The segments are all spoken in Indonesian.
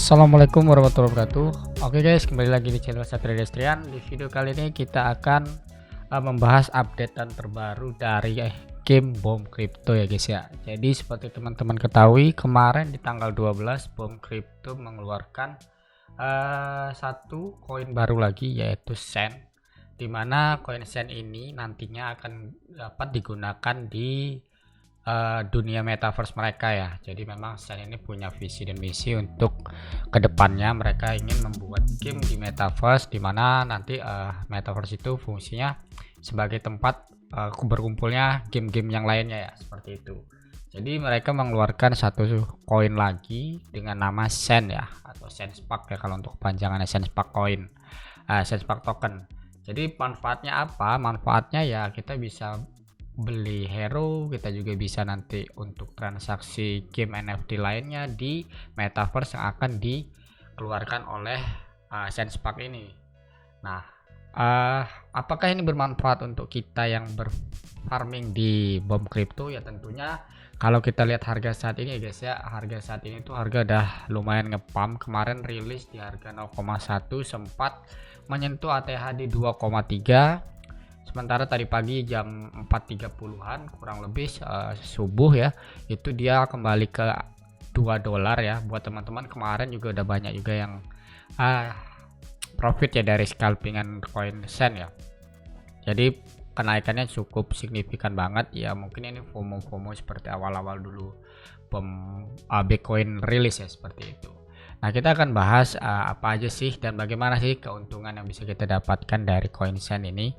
Assalamualaikum warahmatullahi wabarakatuh. Oke guys, kembali lagi di channel Satria Destrian. Di video kali ini kita akan membahas updatean terbaru dari game Bom Crypto ya guys ya. Jadi seperti teman-teman ketahui, kemarin di tanggal 12 Bom Crypto mengeluarkan satu koin baru lagi, yaitu Sen, dimana koin Sen ini nantinya akan dapat digunakan di dunia metaverse mereka ya. Jadi memang Sen ini punya visi dan misi untuk kedepannya mereka ingin membuat game di metaverse, dimana nanti metaverse itu fungsinya sebagai tempat berkumpulnya game-game yang lainnya ya, seperti itu. Jadi mereka mengeluarkan satu koin lagi dengan nama Sen ya, atau Sen Spark ya kalau untuk kepanjangannya, Sen Spark coin, Sen Spark token. Jadi manfaatnya apa? Manfaatnya ya kita bisa beli hero, kita juga bisa nanti untuk transaksi game NFT lainnya di metaverse yang akan dikeluarkan oleh Sen Spark ini. Nah, apakah ini bermanfaat untuk kita yang berfarming di Bom Crypto? Ya tentunya kalau kita lihat harga saat ini ya guys ya, harga saat ini tuh harga udah lumayan ngepam. Kemarin rilis di harga 0,1 sempat menyentuh ATH di 2,3. Sementara tadi pagi jam 4.30-an kurang lebih subuh ya, itu dia kembali ke $2 ya. Buat teman-teman kemarin juga udah banyak juga yang profit ya dari scalpingan koin Sen ya. Jadi kenaikannya cukup signifikan banget ya. Mungkin ini FOMO seperti awal-awal dulu Bitcoin rilis ya, seperti itu. Nah, kita akan bahas apa aja sih dan bagaimana sih keuntungan yang bisa kita dapatkan dari koin Sen ini.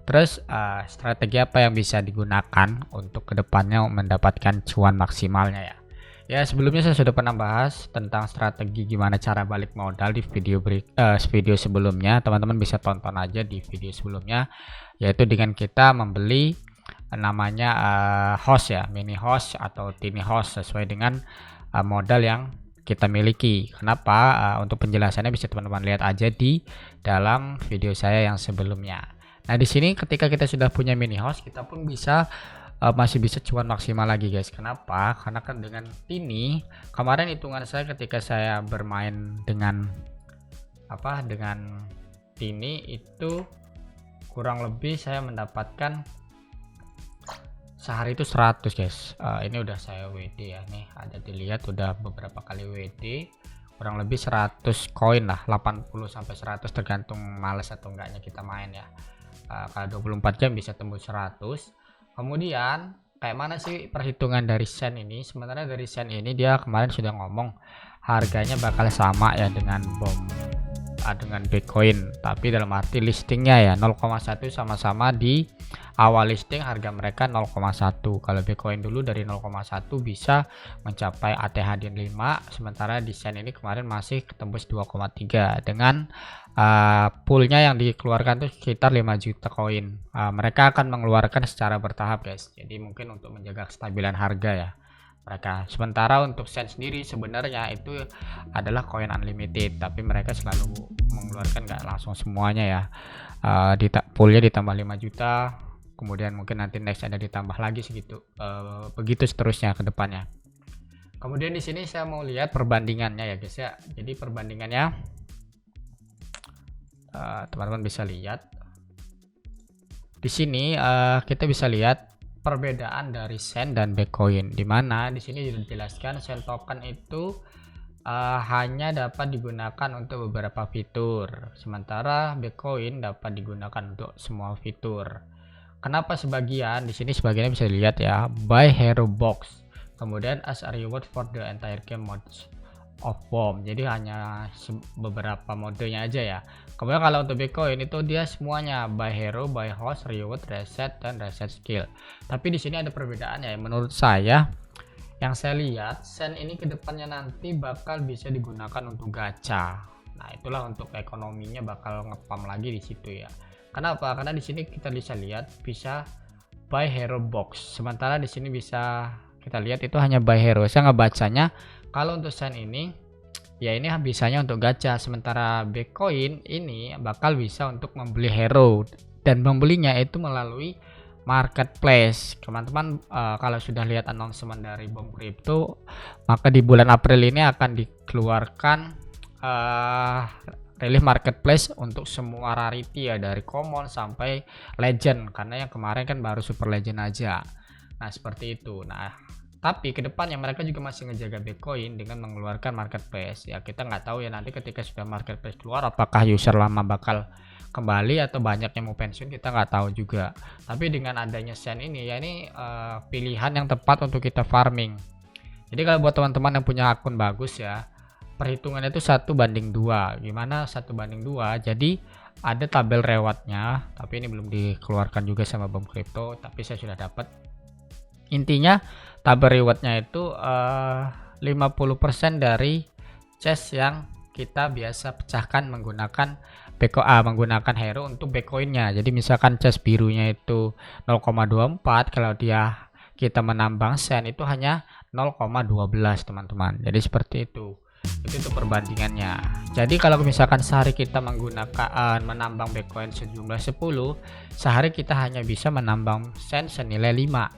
Terus strategi apa yang bisa digunakan untuk kedepannya mendapatkan cuan maksimalnya ya. Ya sebelumnya saya sudah pernah bahas tentang strategi gimana cara balik modal di video sebelumnya. Teman-teman bisa tonton aja di video sebelumnya, yaitu dengan kita membeli namanya host ya, mini host atau tiny host sesuai dengan modal yang kita miliki. Kenapa? Untuk penjelasannya bisa teman-teman lihat aja di dalam video saya yang sebelumnya. Nah di sini ketika kita sudah punya mini host, kita pun bisa masih bisa cuan maksimal lagi guys. Kenapa? Karena kan dengan ini kemarin hitungan saya ketika saya bermain dengan ini itu kurang lebih saya mendapatkan sehari itu 100 guys. Ini udah saya WD ya, nih ada dilihat udah beberapa kali WD, kurang lebih 100 koin lah, 80 sampai 100 tergantung males atau enggaknya kita main ya. Kalau 24 jam bisa tembus 100. Kemudian kayak mana sih perhitungan dari Sen ini? Sebenarnya dari Sen ini dia kemarin sudah ngomong harganya bakal sama ya dengan dengan Bitcoin, tapi dalam arti listingnya ya 0,1 sama-sama di awal listing harga mereka 0,1. Kalau Bitcoin dulu dari 0,1 bisa mencapai ATH di 5, sementara di Sen ini kemarin masih ketembus 2,3 dengan poolnya yang dikeluarkan tuh sekitar 5 juta koin. Mereka akan mengeluarkan secara bertahap guys, jadi mungkin untuk menjaga kestabilan harga ya mereka. Sementara untuk Sen sendiri sebenarnya itu adalah koin unlimited, tapi mereka selalu mengeluarkan nggak langsung semuanya ya. Poolnya ditambah 5 juta, kemudian mungkin nanti next ada ditambah lagi segitu, begitu seterusnya ke depannya. Kemudian di sini saya mau lihat perbandingannya ya guys ya. Jadi perbandingannya teman-teman bisa lihat di sini. Kita bisa lihat perbedaan dari Sen dan Bitcoin, dimana di sini dijelaskan Sen token itu hanya dapat digunakan untuk beberapa fitur, sementara Bitcoin dapat digunakan untuk semua fitur. Kenapa sebagian? Di sini sebagiannya bisa dilihat ya, buy hero box, kemudian as a reward for the entire game modes of Bom. Jadi hanya beberapa modenya aja ya. Kemudian kalau untuk Bitcoin itu dia semuanya buy hero, buy host, reward, reset, dan reset skill. Tapi di sini ada perbedaan ya. Menurut saya, yang saya lihat Sen ini kedepannya nanti bakal bisa digunakan untuk gacha. Nah itulah untuk ekonominya bakal ngepam lagi di situ ya. Kenapa? Karena di sini kita bisa lihat bisa buy hero box. Sementara di sini bisa kita lihat itu hanya buy hero. Saya ngebacanya kalau untuk Sen ini ya ini bisanya untuk gacha, sementara Bitcoin ini bakal bisa untuk membeli hero, dan membelinya itu melalui marketplace. Teman-teman kalau sudah lihat announcement dari Bom Crypto, maka di bulan April ini akan dikeluarkan rilis marketplace untuk semua rarity ya, dari common sampai legend, karena yang kemarin kan baru super legend aja. Nah seperti itu. Nah tapi kedepannya mereka juga masih ngejaga Bitcoin dengan mengeluarkan marketplace ya. Kita nggak tahu ya nanti ketika sudah marketplace keluar apakah user lama bakal kembali atau banyak yang mau pensiun, kita nggak tahu juga. Tapi dengan adanya Sen ini ya, ini pilihan yang tepat untuk kita farming. Jadi kalau buat teman-teman yang punya akun bagus ya, perhitungannya itu 1:2. Gimana 1:2? Jadi ada tabel rewardnya, tapi ini belum dikeluarkan juga sama Bom Crypto, tapi saya sudah dapat. Intinya tabel rewardnya itu 50% dari chest yang kita biasa pecahkan menggunakan menggunakan hero untuk Bitcoinnya. Jadi misalkan chest birunya itu 0,24, kalau kita menambang sen itu hanya 0,12 teman-teman. Jadi seperti itu perbandingannya. Jadi kalau misalkan sehari kita menggunakan menambang Bitcoin sejumlah 10, sehari kita hanya bisa menambang sen senilai 5.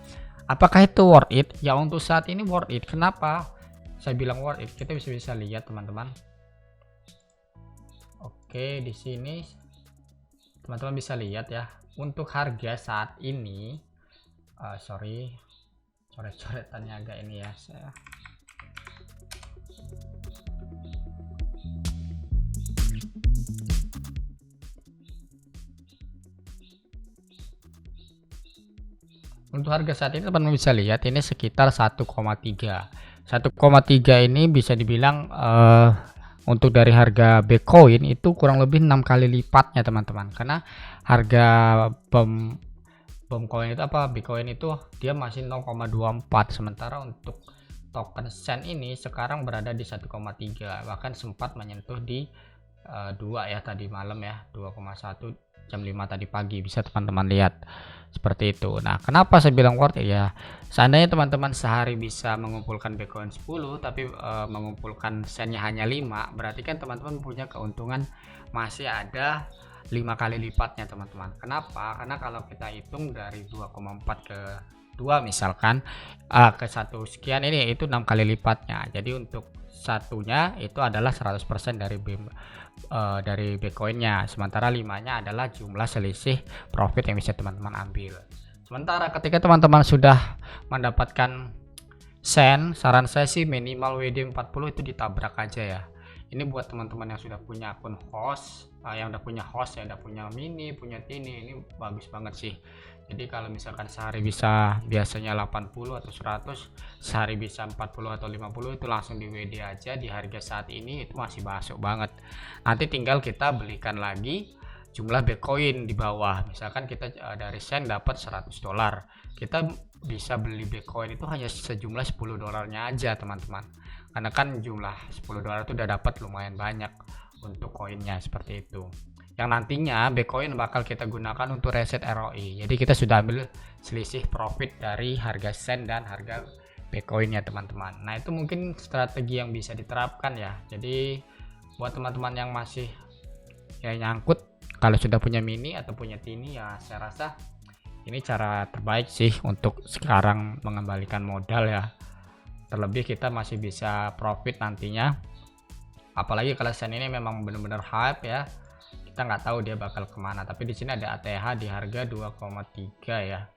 Apakah itu worth it? Ya untuk saat ini worth it. Kenapa saya bilang worth it? Kita bisa lihat teman-teman. Oke, di sini teman-teman bisa lihat ya, untuk harga saat ini sorry coret-coretannya agak ini ya saya. Untuk harga saat ini teman-teman bisa lihat ini sekitar 1,3 ini bisa dibilang untuk dari harga Bitcoin itu kurang lebih 6 kali lipatnya teman-teman, karena harga Bitcoin itu dia masih 0,24, sementara untuk token Sen ini sekarang berada di 1,3, bahkan sempat menyentuh di 2 ya tadi malam ya, 2,1 jam 5 tadi pagi, bisa teman-teman lihat seperti itu. Nah kenapa saya bilang worth it ya, seandainya teman-teman sehari bisa mengumpulkan Bitcoin 10 tapi mengumpulkan sennya hanya 5, berarti kan teman-teman punya keuntungan masih ada 5 kali lipatnya teman-teman. Kenapa? Karena kalau kita hitung dari 2,4 ke 2 misalkan ke 1 sekian, ini itu 6 kali lipatnya. Jadi untuk satunya itu adalah 100% dari Bitcoinnya, sementara 5-nya adalah jumlah selisih profit yang bisa teman-teman ambil. Sementara ketika teman-teman sudah mendapatkan sen, saran saya sih minimal WD40 itu ditabrak aja ya. Ini buat teman-teman yang sudah punya akun host, yang udah punya host, yang udah punya mini, punya tini, ini bagus banget sih. Jadi kalau misalkan sehari bisa biasanya 80 atau 100, sehari bisa 40 atau 50, itu langsung di WD aja. Di harga saat ini itu masih masuk banget. Nanti tinggal kita belikan lagi jumlah Bitcoin di bawah. Misalkan kita dari sen dapat $100, kita bisa beli Bitcoin itu hanya sejumlah $10 aja teman-teman, karena kan jumlah $10 itu udah dapat lumayan banyak untuk koinnya, seperti itu. Yang nantinya Bitcoin bakal kita gunakan untuk reset ROI. Jadi kita sudah ambil selisih profit dari harga sen dan harga Bitcoinnya teman-teman. Nah itu mungkin strategi yang bisa diterapkan ya. Jadi buat teman-teman yang masih ya nyangkut, kalau sudah punya mini atau punya tini ya, saya rasa ini cara terbaik sih untuk sekarang mengembalikan modal ya. Terlebih kita masih bisa profit nantinya. Apalagi kalau sen ini memang benar-benar hype ya. Kita nggak tahu dia bakal kemana, tapi di sini ada ATH di harga 2,3 ya.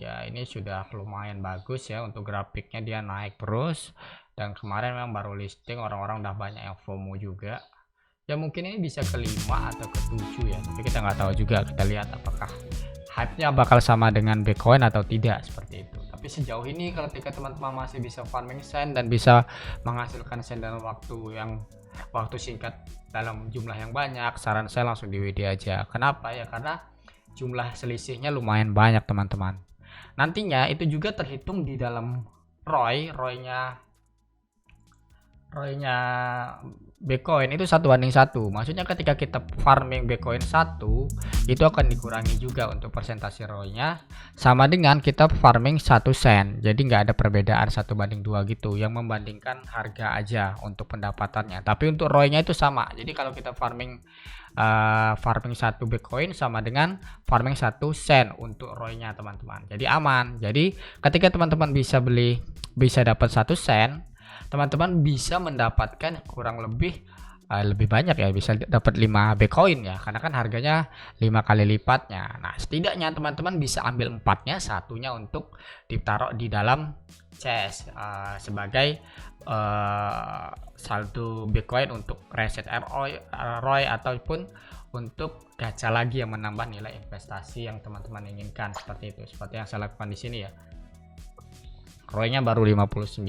Ya ini sudah lumayan bagus ya, untuk grafiknya dia naik terus, dan kemarin memang baru listing, orang-orang udah banyak yang FOMO juga ya. Mungkin ini bisa ke-5 atau ke-7 ya, tapi kita nggak tahu juga. Kita lihat apakah hype-nya bakal sama dengan Bitcoin atau tidak, seperti itu. Tapi sejauh ini kalau teman-teman masih bisa farming sen dan bisa menghasilkan sen dalam waktu singkat dalam jumlah yang banyak, saran saya langsung di WD aja. Kenapa ya? Karena jumlah selisihnya lumayan banyak teman-teman. Nantinya itu juga terhitung di dalam ROI-nya Bitcoin itu 1:1. Maksudnya ketika kita farming Bitcoin 1 itu akan dikurangi juga untuk persentase ROI-nya, sama dengan kita farming 1 sen. Jadi nggak ada perbedaan 1:2 gitu, yang membandingkan harga aja untuk pendapatannya. Tapi untuk ROI-nya itu sama. Jadi kalau kita farming 1 Bitcoin sama dengan farming 1 sen untuk ROI-nya teman-teman. Jadi aman. Jadi ketika teman-teman bisa dapat 1 sen, teman-teman bisa mendapatkan kurang lebih lebih banyak ya, bisa dapat 5 Bitcoin ya, karena kan harganya 5 kali lipatnya. Nah, setidaknya teman-teman bisa ambil 4-nya, satunya untuk ditaruh di dalam chest sebagai saldo Bitcoin untuk reset ROI ataupun untuk gacha lagi yang menambah nilai investasi yang teman-teman inginkan, seperti itu. Seperti yang saya lakukan di sini ya. ROI-nya baru 59,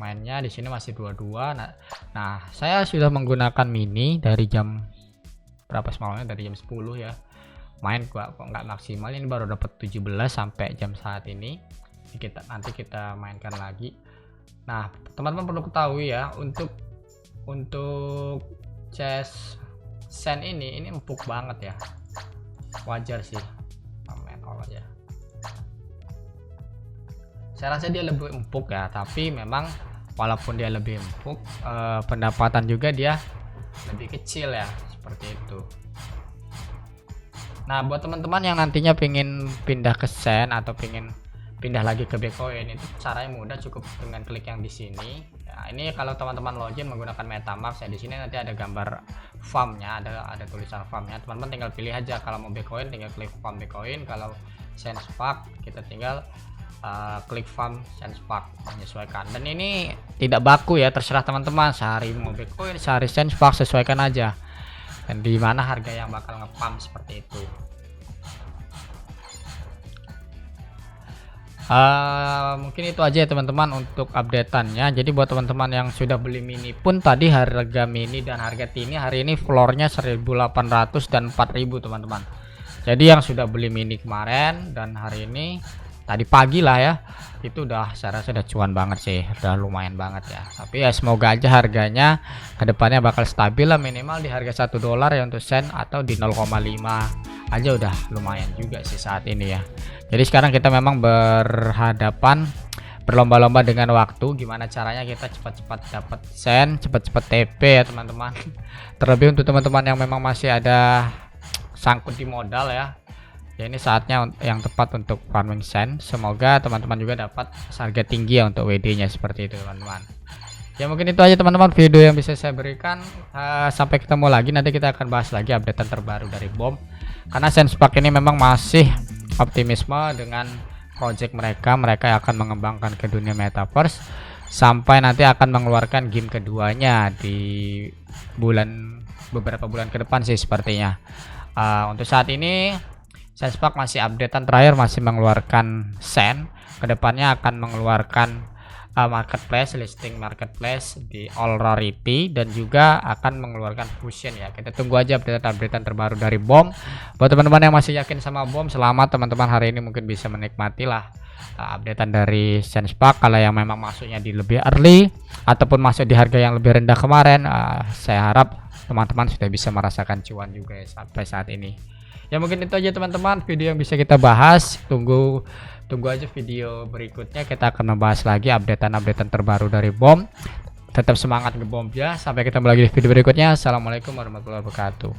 mainnya di sini masih 22. Nah, saya sudah menggunakan mini dari jam berapa semalamnya, dari jam 10 ya. Main kok nggak maksimal, ini baru dapat 17 sampai jam saat ini. Nanti kita mainkan lagi. Nah, teman-teman perlu ketahui ya, untuk chest sen ini empuk banget ya. Wajar sih, main all aja. Saya rasa dia lebih empuk ya, tapi memang walaupun dia lebih empuk, pendapatan juga dia lebih kecil ya, seperti itu. Nah, buat teman-teman yang nantinya pengen pindah ke sen atau pengen pindah lagi ke Bitcoin, itu caranya mudah, cukup dengan klik yang di sini. Nah, ini kalau teman-teman login menggunakan MetaMask ya, di sini nanti ada gambar farmnya, ada tulisan farmnya. Teman-teman tinggal pilih aja, kalau mau Bitcoin tinggal klik farm Bitcoin, kalau SenseSpark kita tinggal klik farm SenseSpark, menyesuaikan. Dan ini tidak baku ya, terserah teman-teman, sehari mau Bitcoin, sehari SenseSpark, sesuaikan aja dan di mana harga yang bakal ngepump, seperti itu. Mungkin itu aja ya teman-teman untuk updateannya. Jadi buat teman-teman yang sudah beli mini pun, tadi harga mini dan harga tini hari ini floornya 1.800 dan 4.000 teman-teman. Jadi yang sudah beli mini kemarin dan hari ini tadi pagi lah ya, itu saya rasa udah cuan banget sih, udah lumayan banget ya. Tapi ya semoga aja harganya kedepannya bakal stabil lah, minimal di harga $1 ya untuk sen, atau di 0,5 aja udah lumayan juga sih saat ini ya. Jadi sekarang kita memang berlomba-lomba dengan waktu, gimana caranya kita cepat-cepat dapat sen, cepat-cepat TP ya teman-teman. Terlebih untuk teman-teman yang memang masih ada sangkut di modal ya, ini saatnya yang tepat untuk farming sen. Semoga teman-teman juga dapat harga tinggi ya untuk WD nya, seperti itu teman-teman. Ya mungkin itu aja teman-teman video yang bisa saya berikan. Sampai ketemu lagi, nanti kita akan bahas lagi updatean terbaru dari BOM, karena SenseSpark ini memang masih optimisme dengan project mereka akan mengembangkan ke dunia metaverse sampai nanti akan mengeluarkan game keduanya di beberapa bulan ke depan sih sepertinya. Untuk saat ini SenseSpark masih updatean terakhir, masih mengeluarkan sen. Kedepannya akan mengeluarkan marketplace, listing marketplace di all rarity, dan juga akan mengeluarkan fusion ya. Kita tunggu aja updatean terbaru dari BOM. Buat teman-teman yang masih yakin sama BOM, selamat teman-teman, hari ini mungkin bisa menikmati lah updatean dari SenseSpark. Kalau yang memang masuknya di lebih early ataupun masuk di harga yang lebih rendah kemarin, saya harap teman-teman sudah bisa merasakan cuan juga ya sampai saat ini. Ya mungkin itu aja teman-teman video yang bisa kita bahas. Tunggu aja video berikutnya, kita akan membahas lagi updatean terbaru dari BOM. Tetap semangat ngebom ya. Sampai ketemu lagi di video berikutnya. Assalamualaikum warahmatullahi wabarakatuh.